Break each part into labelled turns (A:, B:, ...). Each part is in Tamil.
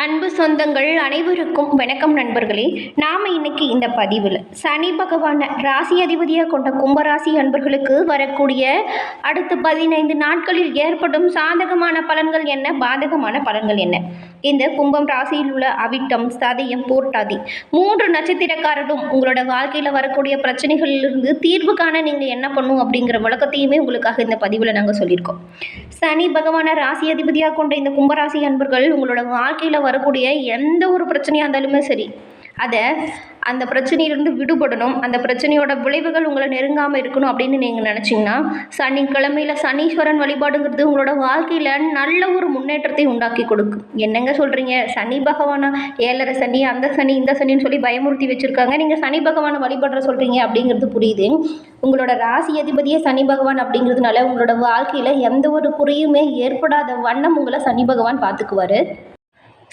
A: அன்பு சொந்தங்கள் அனைவருக்கும் வணக்கம் நண்பர்களே. நாம் இன்னைக்கு இந்த பதிவில் சனி பகவானை ராசி அதிபதியாக கொண்ட கும்பராசி அன்பர்களுக்கு வரக்கூடிய அடுத்த 15 நாட்களில் ஏற்படும் சாதகமான பலன்கள் என்ன, பாதகமான பலன்கள் என்ன, இந்த கும்பம் ராசியில் உள்ள அவிட்டம், சதயம், பூரட்டாதி 3 நட்சத்திரக்காரரும் உங்களோட வாழ்க்கையில் வரக்கூடிய பிரச்சனைகளிலிருந்து தீர்வு காண நீங்கள் என்ன பண்ணும் அப்படிங்கிற விளக்கத்தையுமே உங்களுக்காக இந்த பதிவில் நாங்கள் சொல்லியிருக்கோம். சனி பகவானை ராசி அதிபதியாக கொண்ட இந்த கும்பராசி அன்பர்கள் உங்களோட வாழ்க்கையில் வரக்கூடிய எந்த ஒரு பிரச்சனையாக இருந்தாலுமே சரி, அந்த பிரச்சனையிலிருந்து விடுபடணும், அந்த பிரச்சனையோட விளைவுகள் உங்களை நெருங்காமல் இருக்கணும் அப்படின்னு நீங்கள் நினச்சிங்கன்னா சனிக்கிழமையில் சனீஸ்வரன் வழிபாடுங்கிறது உங்களோட வாழ்க்கையில் நல்ல ஒரு முன்னேற்றத்தை உண்டாக்கி கொடுக்கும். என்னங்க சொல்கிறீங்க, சனி பகவானா, 7.5 சனி, அந்த சனி இந்த சனின்னு சொல்லி பயமுறுத்தி வச்சுருக்காங்க, நீங்கள் சனி பகவானை வழிபடுற சொல்கிறீங்க அப்படிங்கிறது புரியுது. உங்களோட ராசி அதிபதியே சனி பகவான் அப்படிங்கிறதுனால உங்களோட வாழ்க்கையில் எந்த ஒரு குறையுமே ஏற்படாத வண்ணம் உங்களை சனி பகவான் பார்த்துக்குவார்.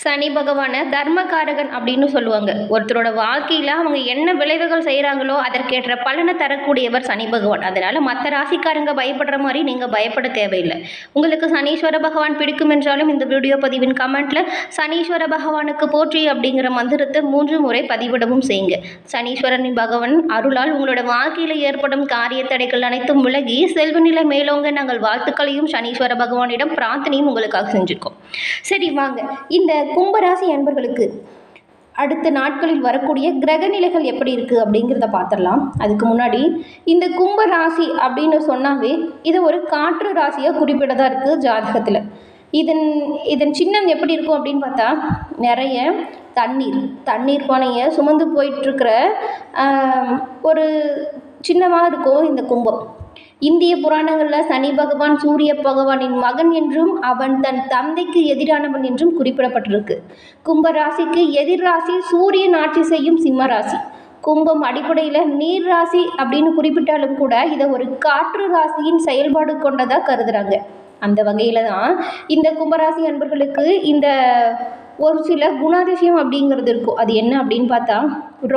A: சனி பகவானை தர்மகாரகன் அப்படின்னு சொல்லுவாங்க. ஒருத்தரோட வாழ்க்கையில் அவங்க என்ன விளைவுகள் செய்கிறாங்களோ அதற்கேற்ற பலனை தரக்கூடியவர் சனி பகவான். அதனால் மற்ற ராசிக்காரங்க பயப்படுற மாதிரி நீங்கள் பயப்பட தேவையில்லை. உங்களுக்கு சனீஸ்வர பகவான் பிடிக்கும் என்றாலும் இந்த வீடியோ பதிவின் கமெண்ட்டில் சனீஸ்வர பகவானுக்கு போற்றி அப்படிங்கிற மந்திரத்தை 3 முறை பதிவிடவும் செய்யுங்க. சனீஸ்வரன் பகவான் அருளால் உங்களோட வாழ்க்கையில் ஏற்படும் காரிய தடைகள் அனைத்தும் விலகி செல்வநிலை மேலோங்க நாங்கள் வாழ்த்துக்களையும் சனீஸ்வர பகவானிடம் பிரார்த்தனையும் உங்களுக்காக செஞ்சுருக்கோம். சரி வாங்க, இந்த கும்பராசி அன்பர்களுக்கு அடுத்த நாட்களில் வரக்கூடிய கிரக நிலைகள் எப்படி இருக்குது அப்படிங்கிறத பார்த்துடலாம். அதுக்கு முன்னாடி இந்த கும்பராசி அப்படின்னு சொன்னாவே இது ஒரு காற்று ராசியாக குறிப்பிடதாக இருக்குது ஜாதகத்தில். இதன் சின்னம் எப்படி இருக்கும் அப்படின்னு பார்த்தா நிறைய தண்ணீர் பானையை சுமந்து போயிட்டுருக்கிற ஒரு சின்னமாக இருக்கும் இந்த கும்பம். இந்திய புராணங்களில் சனி பகவான் சூரிய பகவானின் மகன் என்றும் அவன் தன் தந்தைக்கு எதிரானவன் என்றும் குறிப்பிடப்பட்டிருக்கு. கும்பராசிக்கு எதிர் ராசி சூரியன் ஆட்சி செய்யும் சிம்ம ராசி. கும்பம் அடிப்படையில் நீர் ராசி அப்படின்னு குறிப்பிட்டாலும் கூட இதை ஒரு காற்று ராசியின் செயல்பாடு கொண்டதாக கருதுகிறாங்க. அந்த வகையில் தான் இந்த கும்பராசி அன்பர்களுக்கு இந்த ஒரு சில குணாதிசயம் அப்படிங்கிறது இருக்கும். அது என்ன அப்படின்னு பார்த்தா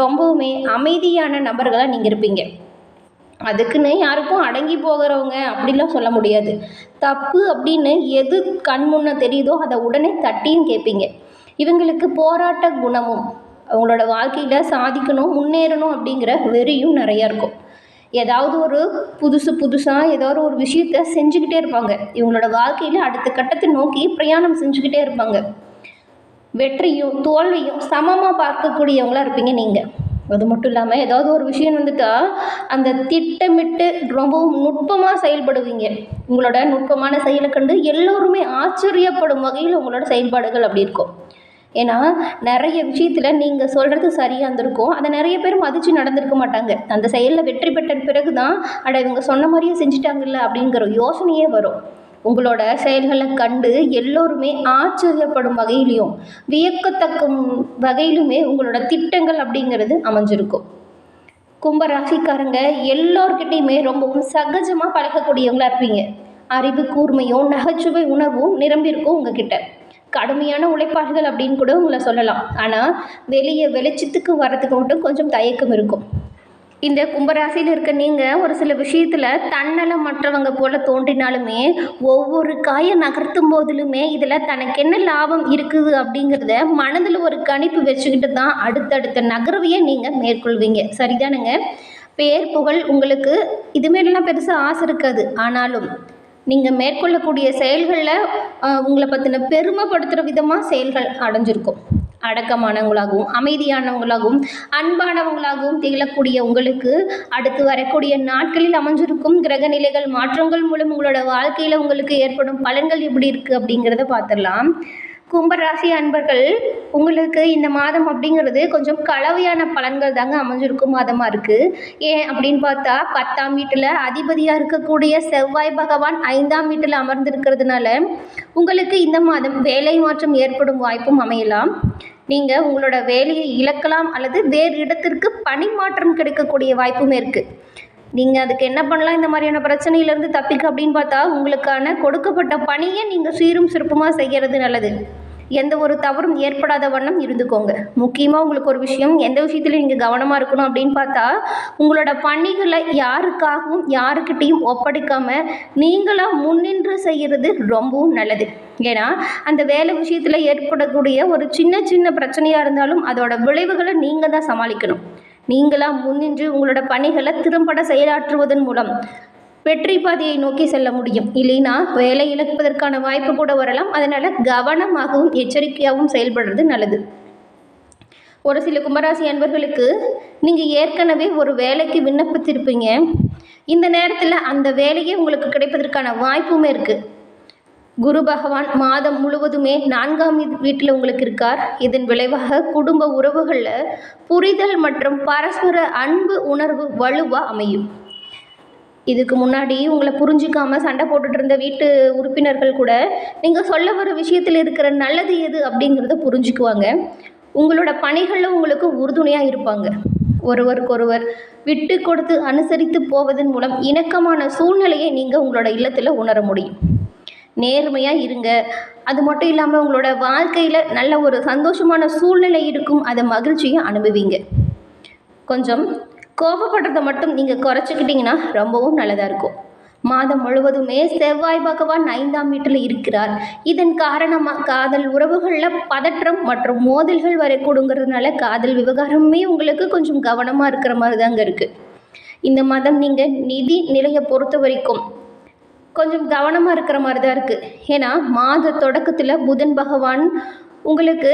A: ரொம்பவுமே அமைதியான நபர்களாக நீங்கள் இருப்பீங்க. அதுக்குன்னு யாருக்கும் அடங்கி போகிறவங்க அப்படிலாம் சொல்ல முடியாது. தப்பு அப்படின்னு எது கண் முன்ன தெரியுதோ அதை உடனே தட்டியும் கேட்பீங்க. இவங்களுக்கு போராட்ட குணமும் அவங்களோட வாழ்க்கையில் சாதிக்கணும், முன்னேறணும் அப்படிங்கிற வெறியும் நிறையா இருக்கும். ஏதாவது ஒரு புதுசாக ஏதாவது ஒரு விஷயத்த செஞ்சுக்கிட்டே இருப்பாங்க. இவங்களோட வாழ்க்கையில் அடுத்த கட்டத்தை நோக்கி பிரயாணம் செஞ்சுக்கிட்டே இருப்பாங்க. வெற்றியும் தோல்வியும் சமமாக பார்க்கக்கூடியவங்களாக இருப்பீங்க நீங்கள். அது மட்டும் இல்லாமல் ஏதாவது ஒரு விஷயம் வந்துட்டால் அந்த திட்டமிட்டு ரொம்பவும் நுட்பமாக செயல்படுவீங்க. உங்களோட நுட்பமான செயலை கண்டு எல்லோருமே ஆச்சரியப்படும் வகையில் உங்களோட செயல்பாடுகள் அப்படி இருக்கும். ஏன்னா நிறைய விஷயத்தில் நீங்கள் சொல்கிறது சரியாக இருந்திருக்கும், அதை நிறைய பேர் மதித்து நடந்திருக்க மாட்டாங்க. அந்த செயலில் வெற்றி பெற்ற பிறகு தான் இவங்க சொன்ன மாதிரியே செஞ்சுட்டாங்கல்ல அப்படிங்கிற யோசனையே வரும். உங்களோட செயல்களை கண்டு எல்லோருமே ஆச்சரியப்படும் வகையிலையும் வியக்கத்தக்க வகையிலுமே உங்களோட திட்டங்கள் அப்படிங்கிறது அமைஞ்சிருக்கும். கும்பராசிக்காரங்க எல்லோர்கிட்டையுமே ரொம்பவும் சகஜமாக பழகக்கூடியவங்களா இருப்பீங்க. அறிவு கூர்மையும் நகைச்சுவை உணர்வும் நிரம்பியிருக்கும் உங்ககிட்ட. கடுமையான உழைப்பாளர்கள் அப்படின்னு கூட உங்களை சொல்லலாம். ஆனால் வெளிச்சத்துக்கு வரத்துக்கு மட்டும் கொஞ்சம் தயக்கம் இருக்கும். இந்த கும்பராசியில் இருக்க நீங்கள் ஒரு சில விஷயத்தில் தன்னலம் மற்றவங்க போல தோன்றினாலுமே ஒவ்வொரு காயை நகர்த்தும் போதிலுமே இதில் தனக்கு என்ன லாபம் இருக்குது அப்படிங்கிறத மனதில் ஒரு கணிப்பு வச்சுக்கிட்டு தான் அடுத்தடுத்த நகர்வையை நீங்கள் மேற்கொள்வீங்க. சரிதானுங்க? பேர் புகழ் உங்களுக்கு இதுமாரிலாம் பெருசாக ஆசை இருக்காது. ஆனாலும் நீங்கள் மேற்கொள்ளக்கூடிய செயல்களில் உங்களை பற்றின பெருமைப்படுத்துகிற விதமாக செயல்கள் அடைஞ்சிருக்கும். அடக்கமானவங்களாகவும் அமைதியானவங்களாகவும் அன்பானவங்களாகவும் திகழக்கூடிய உங்களுக்கு அடுத்து வரக்கூடிய நாட்களில் அமைஞ்சிருக்கும் கிரக நிலைகள் மாற்றங்கள் மூலம் உங்களோட வாழ்க்கையில் உங்களுக்கு ஏற்படும் பலன்கள் எப்படி இருக்குது அப்படிங்கிறத பார்த்துடலாம். கும்பராசி அன்பர்கள் உங்களுக்கு இந்த மாதம் அப்படிங்கிறது கொஞ்சம் கலவையான பலன்கள் தாங்க அமைஞ்சிருக்கும் மாதமாக இருக்குது. ஏன் அப்படின்னு பார்த்தா 10ஆம் வீட்டில் அதிபதியாக இருக்கக்கூடிய செவ்வாய் பகவான் 5ஆம் வீட்டில் அமர்ந்திருக்கிறதுனால உங்களுக்கு இந்த மாதம் வேலை மாற்றம் ஏற்படும் வாய்ப்பும் அமையலாம். நீங்கள் உங்களோட வேலையை இழக்கலாம் அல்லது வேறு இடத்திற்கு பணி மாற்றம் கிடைக்கக்கூடிய வாய்ப்புமே இருக்குது. நீங்கள் அதுக்கு என்ன பண்ணலாம் இந்த மாதிரியான பிரச்சனையிலேருந்து தப்பிக்க அப்படின்னு பார்த்தா உங்களுக்கான கொடுக்கப்பட்ட பணியை நீங்கள் சீரும் சிறப்புமாக செய்கிறது நல்லது. எந்த ஒரு தவறும் ஏற்படாத வண்ணம் இருந்துக்கோங்க. முக்கியமாக உங்களுக்கு ஒரு விஷயம், எந்த விஷயத்துலையும் நீங்கள் கவனமாக இருக்கணும் அப்படின்னு பார்த்தா, உங்களோட பணிகளை யாருக்காகவும் யாருக்கிட்டையும் ஒப்படைக்காமல் நீங்களாக முன்னின்று செய்கிறது ரொம்பவும் நல்லது. ஏன்னா அந்த வேலை விஷயத்தில் ஏற்படக்கூடிய ஒரு சின்ன சின்ன பிரச்சனையாக இருந்தாலும் அதோட விளைவுகளை நீங்கள் தான் சமாளிக்கணும். நீங்களாக முன்னின்று உங்களோட பணிகளை திறம்பட செயலாற்றுவதன் மூலம் வெற்றி பாதையை நோக்கி செல்ல முடியும். இல்லைன்னா வேலை இழப்பதற்கான வாய்ப்பு கூட வரலாம். அதனால் கவனமாகவும் எச்சரிக்கையாகவும் செயல்படுறது நல்லது. ஒரு சில கும்பராசி அன்பர்களுக்கு நீங்கள் ஏற்கனவே ஒரு வேலைக்கு விண்ணப்பித்திருப்பீங்க. இந்த நேரத்தில் அந்த வேலையே உங்களுக்கு கிடைப்பதற்கான வாய்ப்புமே இருக்குது. குரு பகவான் மாதம் முழுவதுமே 4ஆம் வீட்டில் உங்களுக்கு இருக்கார். இதன் விளைவாக குடும்ப உறவுகளில் புரிதல் மற்றும் பரஸ்பர அன்பு உணர்வு வலுவாக அமையும். இதுக்கு முன்னாடி உங்களை புரிஞ்சிக்காம சண்டை போட்டுட்டு இருந்த வீட்டு உறுப்பினர்கள் கூட நீங்கள் சொல்ல வர விஷயத்தில் இருக்கிற நல்லது எது அப்படிங்கிறத புரிஞ்சுக்குவாங்க. உங்களோட பணிகளில் உங்களுக்கு உறுதுணையாக இருப்பாங்க. ஒருவருக்கொருவர் விட்டு கொடுத்து அனுசரித்து போவதன் மூலம் இணக்கமான சூழ்நிலையை நீங்கள் உங்களோட இல்லத்தில் உணர முடியும். நேர்மையாக இருங்க. அது மட்டும் இல்லாமல் உங்களோட வாழ்க்கையில் நல்ல ஒரு சந்தோஷமான சூழ்நிலை இருக்கும். அதை மகிழ்ச்சியை அனுபவிங்க. கொஞ்சம் கோபப்படுறதை மட்டும் நீங்கள் குறைச்சிக்கிட்டிங்கன்னா ரொம்பவும் நல்லதாக இருக்கும். மாதம் முழுவதுமே செவ்வாய் பகவான் 5ஆம் வீட்டில் இருக்கிறார். இதன் காரணமாக காதல் உறவுகளில் பதற்றம் மற்றும் மோதல்கள் வரக்கூடுங்கிறதுனால காதல் விவகாரமே உங்களுக்கு கொஞ்சம் கவனமாக இருக்கிற மாதிரி தாங்க இருக்குது. இந்த மாதம் நீங்கள் நிதி நிலையை பொறுத்த வரைக்கும் கொஞ்சம் கவனமாக இருக்கிற மாதிரி தான் இருக்குது. ஏன்னா மாத தொடக்கத்தில் புதன் பகவான் உங்களுக்கு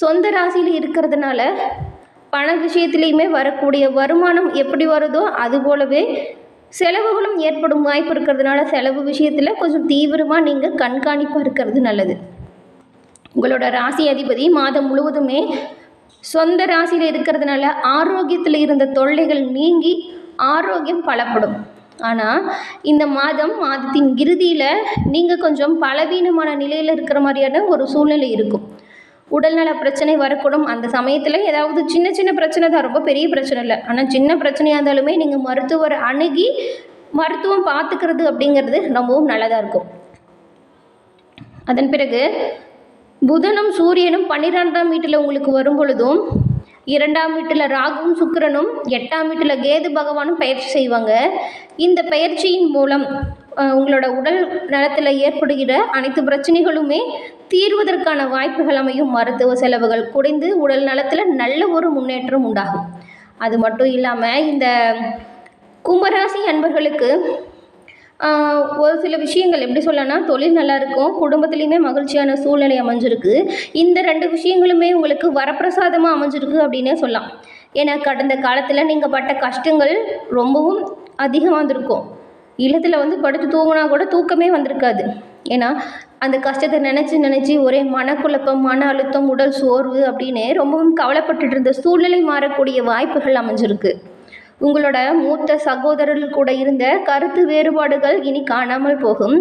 A: சொந்த ராசியில் இருக்கிறதுனால பண விஷயத்துலேயுமே வரக்கூடிய வருமானம் எப்படி வருதோ அது போலவே செலவுகளும் ஏற்படும் வாய்ப்பு இருக்கிறதுனால செலவு விஷயத்தில் கொஞ்சம் தீவிரமாக நீங்கள் கண்காணிப்பாக இருக்கிறது நல்லது. உங்களோட ராசி அதிபதி மாதம் முழுவதுமே சொந்த ராசியில் இருக்கிறதுனால ஆரோக்கியத்தில் இருந்த தொல்லைகள் நீங்கி ஆரோக்கியம் பலப்படும். ஆனால் இந்த மாதத்தின் இறுதியில் நீங்கள் கொஞ்சம் பலவீனமான நிலையில் இருக்கிற மாதிரியான ஒரு சூழ்நிலை இருக்கும். உடல்நல பிரச்சனை வரக்கூடும். அந்த சமயத்தில் ஏதாவது சின்ன சின்ன பிரச்சனை தான், ரொம்ப பெரிய பிரச்சனை இல்லை. ஆனால் சின்ன பிரச்சனையாக இருந்தாலுமே நீங்கள் மருத்துவரை அணுகி மருத்துவம் பார்த்துக்கிறது அப்படிங்கிறது ரொம்பவும் நல்லதாக இருக்கும். அதன் பிறகு புதனும் சூரியனும் 12ஆம் வீட்டில் உங்களுக்கு வரும் பொழுதும் 2ஆம் வீட்டில் ராகுவும் சுக்கிரனும் 8ஆம் வீட்டில் கேது பகவானும் பயிற்சி செய்வாங்க. இந்த பயிற்சியின் மூலம் உங்களோட உடல் நலத்தில் ஏற்படுகிற அனைத்து பிரச்சனைகளுமே தீர்வதற்கான வாய்ப்புகள் அமையும். மருத்துவ செலவுகள் குறைந்து உடல் நலத்தில் நல்ல ஒரு முன்னேற்றம் உண்டாகும். அது மட்டும் இல்லாமல் இந்த கும்பராசி அன்பர்களுக்கு ஒரு சில விஷயங்கள் எப்படி சொல்லனா, தொழில் நல்லா இருக்கும், குடும்பத்துலேயுமே மகிழ்ச்சியான சூழ்நிலை அமைஞ்சிருக்கு. இந்த 2 விஷயங்களுமே உங்களுக்கு வரப்பிரசாதமாக அமைஞ்சிருக்கு அப்படின்னே சொல்லலாம். ஏன்னா கடந்த காலத்தில் நீங்கள் பட்ட கஷ்டங்கள் ரொம்பவும் அதிகமாக இருந்திருக்கும். இல்லத்தில் படுத்து தூங்கினா கூட தூக்கமே வந்திருக்காது. ஏன்னா அந்த கஷ்டத்தை நினச்சி ஒரே மனக்குழப்பம், மன அழுத்தம், உடல் சோர்வு அப்படின்னு ரொம்பவும் கவலைப்பட்டுட்டு இருந்த சூழ்நிலை மாறக்கூடிய வாய்ப்புகள் அமைஞ்சிருக்கு. உங்களோட மூத்த சகோதரர்கள் கூட இருந்த கருத்து வேறுபாடுகள் இனி காணாமல் போகும்.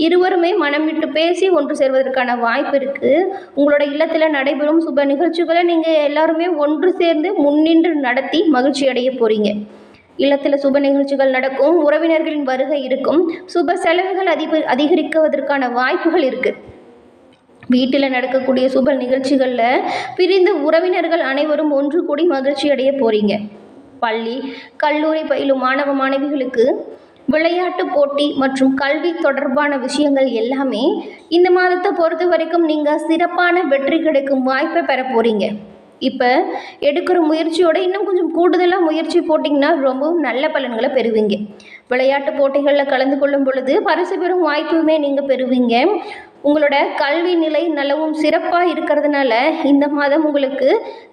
A: இருவருமே மனம் விட்டு பேசி ஒன்று சேர்வதற்கான வாய்ப்பு இருக்குது. உங்களோட இல்லத்தில் நடைபெறும் சுப நிகழ்ச்சிகளை நீங்கள் எல்லாருமே ஒன்று சேர்ந்து முன்னின்று நடத்தி மகிழ்ச்சி அடைய போகிறீங்க. இல்லத்தில் சுப நிகழ்ச்சிகள் நடக்கும். உறவினர்களின் வருகை இருக்கும். சுப செலவுகள் அதிகரிக்குவதற்கான வாய்ப்புகள் இருக்குது. வீட்டில் நடக்கக்கூடிய சுப நிகழ்ச்சிகளில் பிரிந்த உறவினர்கள் அனைவரும் ஒன்று கூடி மகிழ்ச்சி அடைய போகிறீங்க. பள்ளி கல்லூரி பயிலும் மாணவ மாணவிகளுக்கு விளையாட்டு போட்டி மற்றும் கல்வி தொடர்பான விஷயங்கள் எல்லாமே இந்த மாதத்தை பொறுத்த வரைக்கும் நீங்கள் சிறப்பான வெற்றி கிடைக்கும் வாய்ப்பை பெற போகிறீங்க. இப்போ எடுக்கிற முயற்சியோட இன்னும் கொஞ்சம் கூடுதலாக முயற்சி போட்டிங்கன்னா ரொம்பவும் நல்ல பலன்களை பெறுவீங்க. விளையாட்டு போட்டிகளில் கலந்து கொள்ளும் பொழுது பரிசு பெறும் வாய்ப்புமே நீங்கள் பெறுவீங்க. உங்களோட கல்வி நிலை நல்லவும் சிறப்பாக இருக்கிறதுனால இந்த மாதம் உங்களுக்கு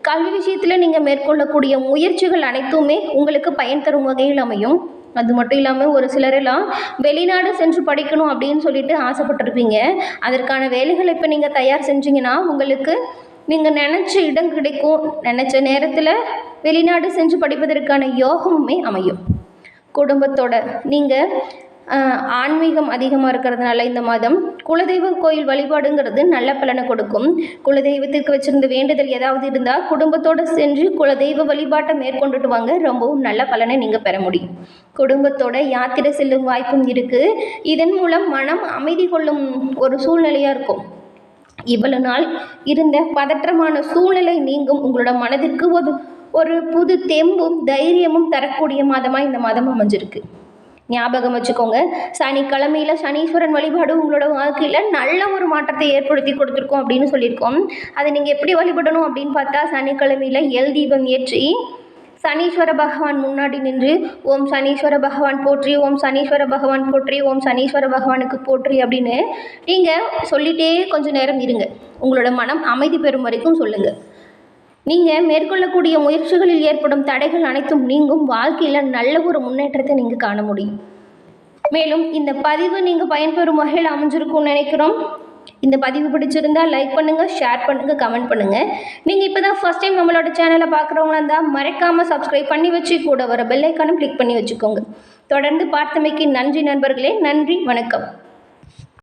A: கல்வி விஷயத்தில் நீங்கள் மேற்கொள்ளக்கூடிய முயற்சிகள் அனைத்துமே உங்களுக்கு பயன் தரும் வகையில் அமையும். அது மட்டும் இல்லாமல் ஒரு சிலரெல்லாம் வெளிநாடு சென்று படிக்கணும் அப்படின்னு சொல்லிட்டு ஆசைப்பட்டிருப்பீங்க. அதற்கான வேலைகளை இப்போ நீங்கள் தயார் செஞ்சீங்கன்னா உங்களுக்கு நீங்கள் நினச்ச இடம் கிடைக்கும். நினச்ச நேரத்தில் வெளிநாடு சென்று படிப்பதற்கான யோகமுமே அமையும். குடும்பத்தோட நீங்கள் ஆன்மீகம் அதிகமாக இருக்கிறதுனால இந்த மாதம் குலதெய்வ கோயில் வழிபாடுங்கிறது நல்ல பலனை கொடுக்கும். குலதெய்வத்திற்கு வச்சுருந்த வேண்டுதல் ஏதாவது இருந்தால் குடும்பத்தோடு சென்று குலதெய்வ வழிபாட்டை மேற்கொண்டுட்டு வாங்க. ரொம்பவும் நல்ல பலனை நீங்கள் பெற முடியும். குடும்பத்தோட யாத்திரை செல்லும் வாய்ப்பும் இருக்குது. இதன் மூலம் மனம் அமைதி கொள்ளும் ஒரு சூழ்நிலையாக இருக்கும். இவ்வளவு நாள் இருந்த பதற்றமான சூழ்நிலை நீங்கும். உங்களோட மனதிற்கு ஒரு புது தெம்பும் தைரியமும் தரக்கூடிய மாதமாக இந்த மாதம் அமைஞ்சிருக்கு. ஞாபகம் வச்சுக்கோங்க, சனிக்கிழமையில் சனீஸ்வரன் வழிபாடு உங்களோட வாழ்க்கையில் நல்ல ஒரு மாற்றத்தை ஏற்படுத்தி கொடுத்துருக்கோம் அப்படின்னு சொல்லியிருக்கோம். அதை நீங்கள் எப்படி வழிபடணும் அப்படின்னு பார்த்தா, சனிக்கிழமையில் எல் தீபம் ஏற்றி சனீஸ்வர பகவான் முன்னாடி நின்று ஓம் சனீஸ்வர பகவான் போற்றி, ஓம் சனீஸ்வர பகவான் போற்றி, ஓம் சனீஸ்வர பகவானுக்கு போற்றி அப்படின்னு நீங்கள் சொல்லிகிட்டே கொஞ்சம் நேரம் இருங்க. உங்களோட மனம் அமைதி பெறும் வரைக்கும் சொல்லுங்கள். நீங்கள் மேற்கொள்ளக்கூடிய முயற்சிகளில் ஏற்படும் தடைகள் அனைத்தும் நீங்கும். வாழ்க்கையில் நல்ல ஒரு முன்னேற்றத்தை நீங்கள் காண முடியும். மேலும் இந்த பதிவு நீங்கள் பயன்பெறும் வகையில் அமைஞ்சிருக்கும்னு நினைக்கிறோம். இந்த பதிவு பிடிச்சிருந்தால் லைக் பண்ணுங்கள், ஷேர் பண்ணுங்கள், கமெண்ட் பண்ணுங்கள். நீங்கள் இப்போ தான் ஃபஸ்ட் டைம் நம்மளோட சேனலை பார்க்குறவங்களா இருந்தால் மறக்காமல் சப்ஸ்கிரைப் பண்ணி வச்சு கூட வர பெல் ஐக்கானும் கிளிக் பண்ணி வச்சுக்கோங்க. தொடர்ந்து பார்த்தமைக்கு நன்றி நண்பர்களே. நன்றி, வணக்கம்.